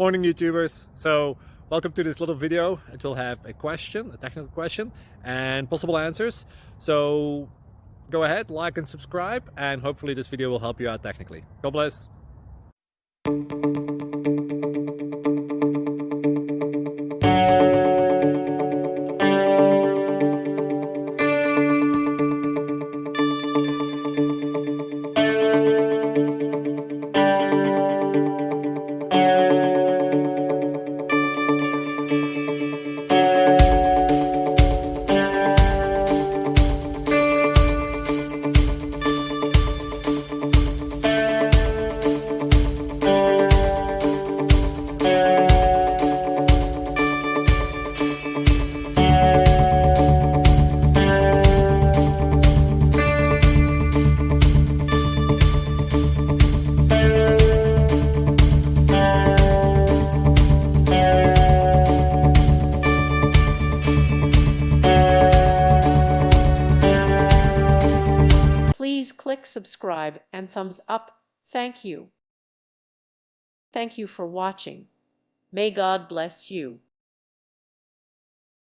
Morning YouTubers. So welcome to this little video. It will have a question, a technical question, and possible answers. So go ahead, like and subscribe, and hopefully this video will help you out technically. God bless. Please click subscribe and thumbs up. Thank you. Thank you for watching. May God bless you.